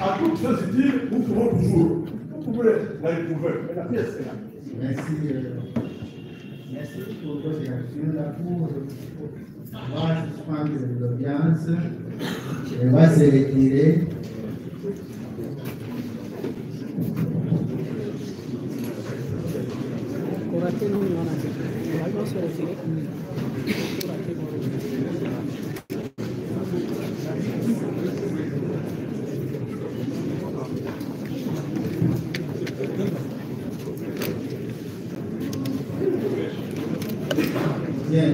À toutes choses utiles, nous pouvons toujours. Vous pouvez la découvrir. Mais la pièce est là. Merci pour votre réaction. La Cour va suspendre l'audience. Elle va se retirer. Bien,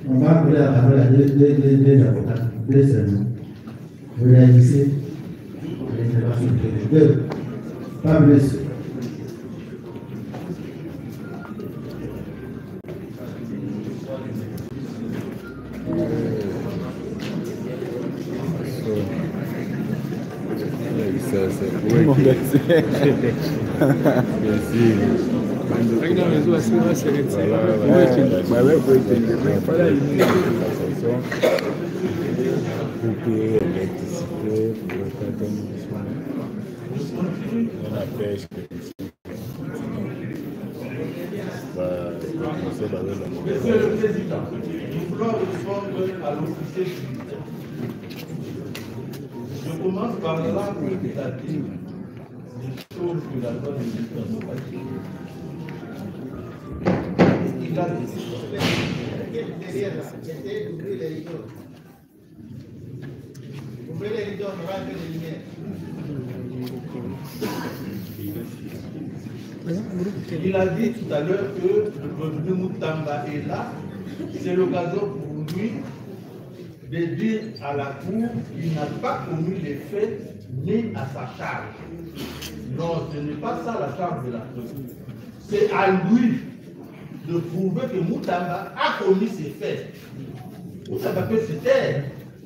on va appeler la parole à deux avocats, deux seulement. Vous réagissez l'intervention de deux, pas plus. Monsieur le Président, nous voulons répondre à l'officier judiciaire. Je commence par la quantitative des choses que la loi de l'État n'a pas dit. Il a dit. Derrière là, c'était d'ouvrir les rideaux. Ouvrez les rideaux, on aura que les lumières. Il a dit tout à l'heure que le revenu Moutamba est là. C'est l'occasion pour lui de dire à la Cour qu'il n'a pas commis les faits ni à sa charge. Non, ce n'est pas ça la charge de la Cour. C'est à lui de prouver que Moutamba a commis ces faits. Moutamba peut se taire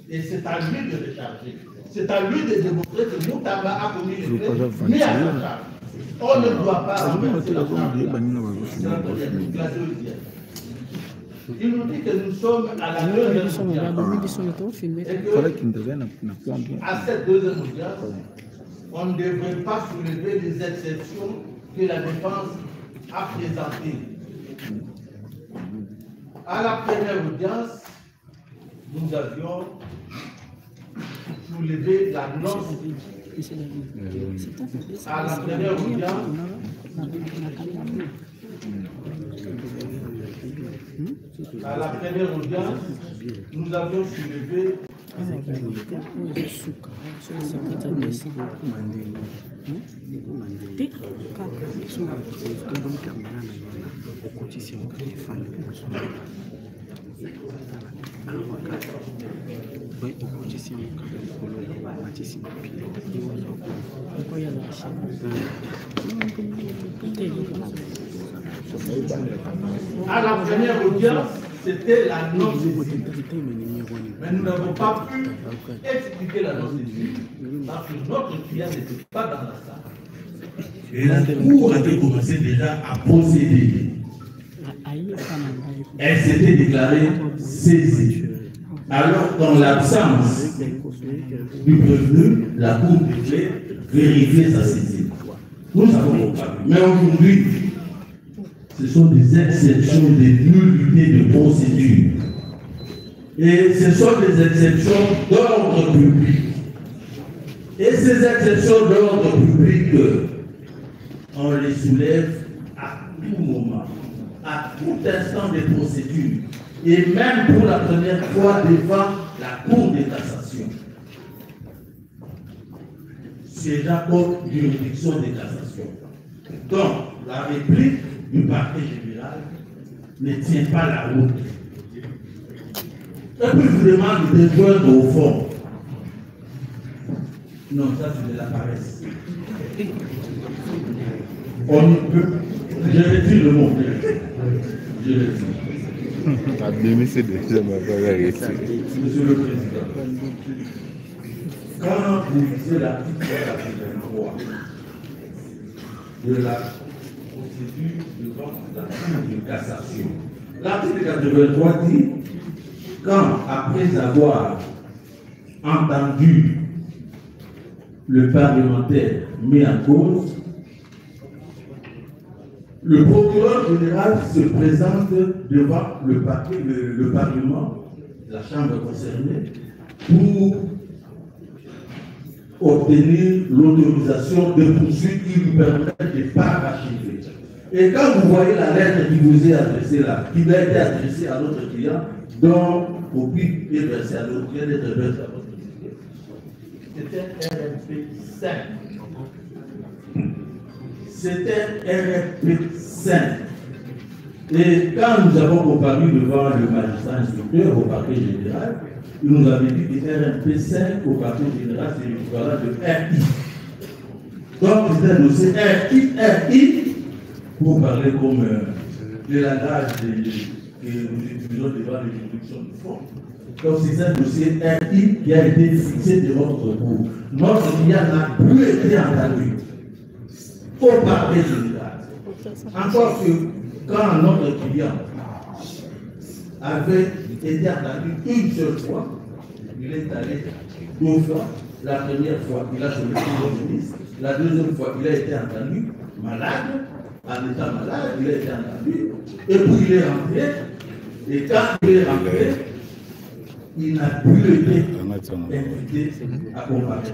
et c'est à lui de le charger. C'est à lui de démontrer que Moutamba a commis les faits ni à sa charge. On ne doit pas renverser la charge. Il nous dit que nous sommes à la deuxième audience. À cette deuxième audience, on ne devrait pas soulever les exceptions que la défense a présentées. À la première audience, nous avions soulevé la non. À la première audience, nous avions soulevé à la première audience, c'était la non-saisine. Mais nous n'avons pas pu expliquer la non-saisine parce que notre client n'était pas dans la salle. Et la Cour avait commencé déjà à procéder. Elle s'était déclarée saisie. Alors, dans l'absence du prévenu, la Cour devait vérifier sa saisie. Nous avons pas. Mais aujourd'hui, ce sont des exceptions, des nullités de procédure. Et ce sont des exceptions d'ordre public. Et ces exceptions d'ordre public, on les soulève à tout moment, à tout instant des procédures. Et même pour la première fois devant la Cour de cassation. C'est la Cour de juridiction de cassation. Donc, la réplique du parquet général ne tient pas la route. Et puis, je vous demande de joindre au fond. Non, ça c'est de la paresse. On ne peut. Je retire le mot. Je retire. C'est déjà ma Monsieur le Président, quand vous lisez l'article 83 de la procédure devant la Cour de cassation, l'article 83 dit quand, après avoir entendu le parlementaire mis en cause, le procureur général se présente devant le Parlement, la Chambre concernée, pour obtenir l'autorisation de poursuite qui lui permet de parachever. Et quand vous voyez la lettre qui vous est adressée là, qui a été adressée à notre client, dont copie est versée à l'autre client, est versée à votre client, c'était RMP 5. C'était RFP 5. Et quand nous avons comparu devant le magistrat instructeur au parquet général, il nous avait dit que RFP 5 au parquet général, c'est l'équivalent de RI. Donc, c'est un dossier RI, pour parler comme le langage que nous utilisons devant les juridictions de fond. Donc, c'est un dossier RI qui a été fixé devant notre cour. Notre client n'a plus été entendu au parquet général. Encore que quand notre client avait été entendu une seule fois, il est allé 2 fois. La première fois, il a sonné le ministre. La deuxième fois, il a été entendu malade, en étant malade, il a été entendu. Et puis il est rentré. Et quand il est rentré, il n'a plus été invité à comparaître.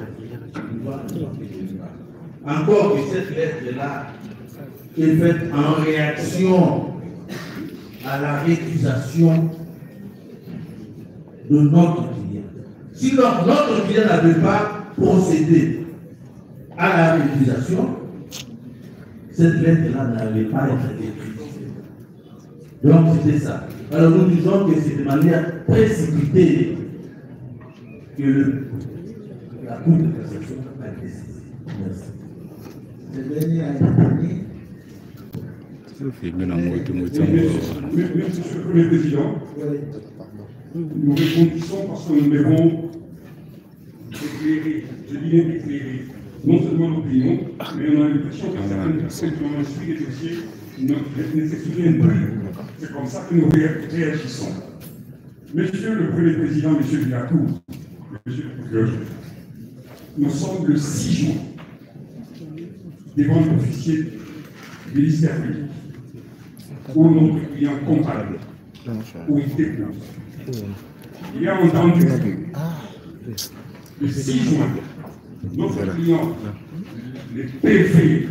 Encore que cette lettre-là est faite en réaction à la récusation de notre client. Si donc notre client n'avait pas procédé à la récusation, cette lettre-là n'allait pas être écrite. Donc c'était ça. Alors nous disons que c'est de manière précipitée que la Cour de cassation a été saisie. Merci. Le dernier a été donné. Monsieur le Président, nous répondissons parce que nous devons éclairer, je dis bien éclairer, non seulement l'opinion, mais on a l'impression que certaines personnes qui ont instruit les dossiers ne s'expriment plus C'est comme ça que nous réagissons. Monsieur le Premier Président, Monsieur Villacou, Monsieur le Procureur, nous sommes le 6 juin devant l'officier du ministère public, où notre client comparaît, où il dépose. Il a entendu le 6 juin, notre client, les PV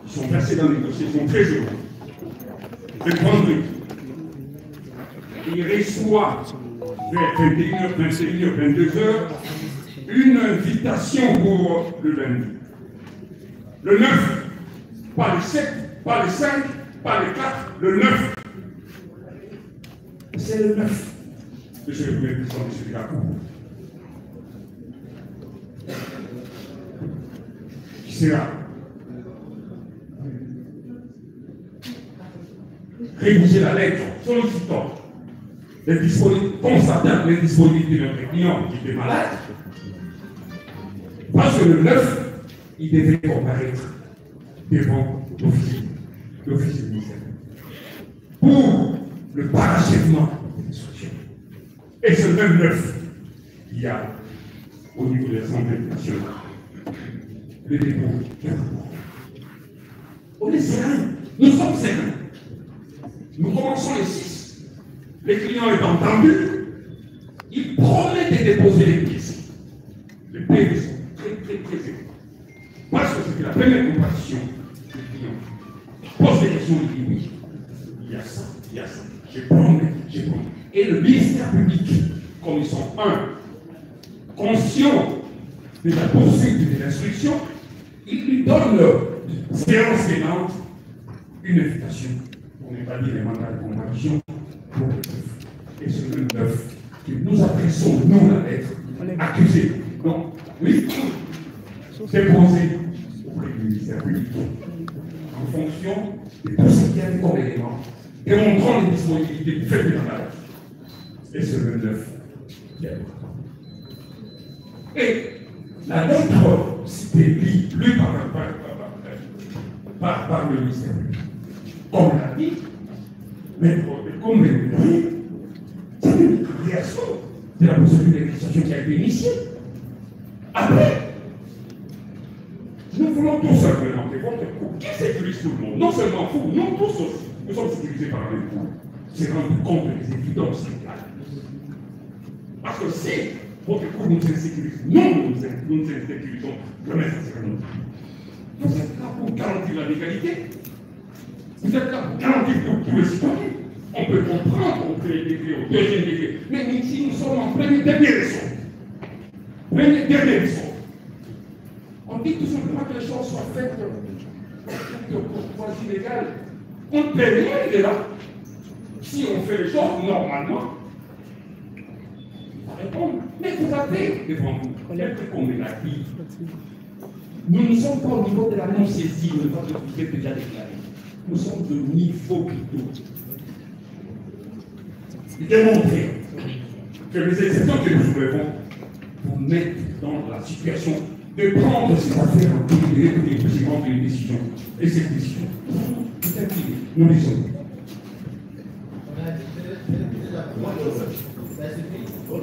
qui sont versés dans les dossiers sont très heureux. Le vendredi, il reçoit vers 21h, 21h, 22h une invitation pour le lundi. Le 9, pas le 7, pas le 5, pas le 4, le 9. C'est le 9. Monsieur le Premier Président, Monsieur Villacou. Qui sera rédiger la lettre sollicitant constatant l'indisponibilité de notre client qui était malade, parce que le 9, il devait comparaître devant l'officier du ministère pour le parachèvement des instructions. Et ce même 9, il y a au niveau de l'Assemblée nationale le dépôt d'un rapport. On est serein, nous sommes sereins. Nous commençons les 6. Les clients étant entendus, ils promettent de déposer les pièces. Les PV sont très élevés. Parce que c'était la première comparaison des clients. Pose des questions, il dit oui. Il y a ça, il y a ça. Je promets. Et le ministère public, comme ils sont conscients de la poursuite de l'instruction, il lui donne séance tenante une invitation. On n'est pas dit les mandats de comparution pour le 9. Et c'est le 9 que nous adressons, nous, la lettre, accusée. Donc, oui, déposé auprès du ministère public en fonction de tout ce qui a été comme élément, démontrant les disponibilités du fait de la maladie. Et c'est le 9 qui a été. Et la lettre, c'était lue par le ministère public. On l'a dit, mais comme le dit, c'est une création de la procédure d'exécution qui a été initiée. Après, nous voulons tous simplement que votre cours qui sécurise tout le monde, non seulement vous, nous tous aussi, nous sommes sécurisés par la même cours, c'est rendre compte des évidences légales. Parce que si votre cours nous insécurise, nous nous insécurisons, jamais ça sera nous. Vous êtes là pour garantir la légalité. Vous êtes là pour garantir pour tous les citoyens. On peut comprendre au premier degré, au deuxième degré, mais ici nous sommes en premier dernier ressort. Premier dernier ressort. On dit tout simplement que les choses soient faites de courtoisie légale. On ne peut rien de là. Si on fait les choses normalement, il va répondre. Mais vous avez devant vous, tel qu'on l'a dit, nous ne sommes pas au niveau de la non-saisie, de votre officier déjà déclaré. Nous sommes de niveau plutôt. Démontrer que les exceptions que nous soulevons vous mettent dans la situation de prendre ces affaires en privé pour les prendre une décision. Et cette décision, peut-être nous les sommes.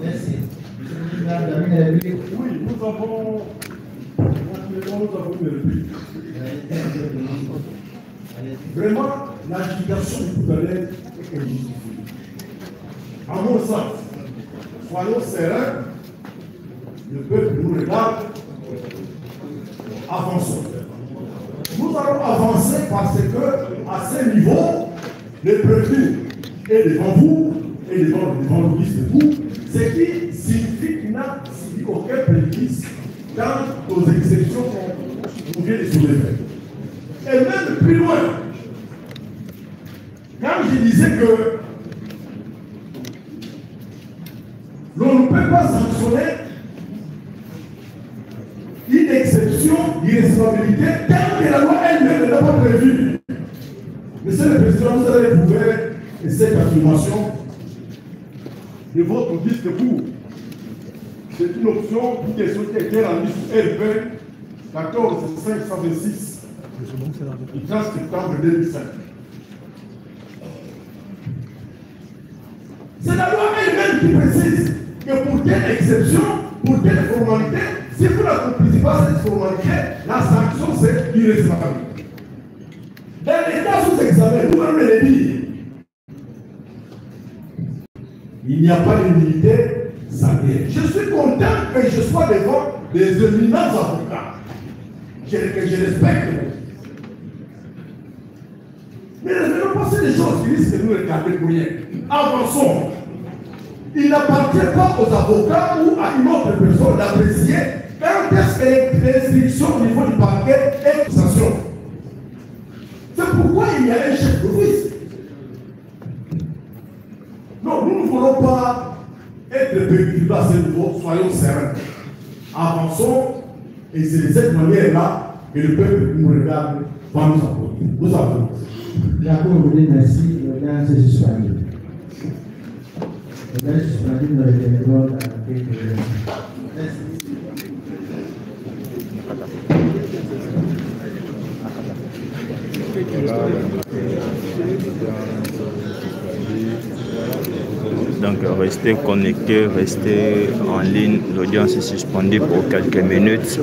Merci. Oui, nous avons une réplique. Vraiment, l'agitaction du tout à l'heure est injustifiée. À mon sens, soyons sereins, le peuple nous regarde, avançons. Nous allons avancer parce que, à ce niveau, le préfet est devant vous et devant le ministre de vous, ce qui signifie qu'il n'a subi aucun préjudice quant aux exceptions qu'on vient de soulever. Et même plus loin, quand je disais que l'on ne peut pas sanctionner une exception d'irrecevabilité telle que la loi elle-même ne l'a pas prévue. Monsieur le Président, vous avez prouvé cette affirmation de votre discours. C'est une option, une question qui a été rendue sur LP 14526 du 15 septembre 2005. C'est la loi elle-même qui précise que pour telle exception, pour telle formalité, si vous n'accomplissez pas cette formalité, la sanction c'est irrécevable. Dans les cas sous examen, nous-mêmes les dire, il n'y a pas d'immunité salariale. Je suis content que je sois devant des éminents avocats que je respecte. Mais ne faisons pas des choses qui disent que nous regardons pour rien. Avançons. Il n'appartient pas aux avocats ou à une autre personne d'apprécier quand est-ce que les restrictions au niveau du parquet est sanction. C'est pourquoi il y a un chef de police. Non, nous ne voulons pas être perturbés à ce niveau, soyons sereins. Avançons, et c'est de cette manière-là que le peuple nous regarde, va nous applaudir. Nous avons. D'accord, vous dites merci, le gars c'est suspendu. Le gars c'est suspendu, nous reviendrons dans quelques instants. Merci. Donc restez connectés, restez en ligne. L'audience est suspendue pour quelques minutes.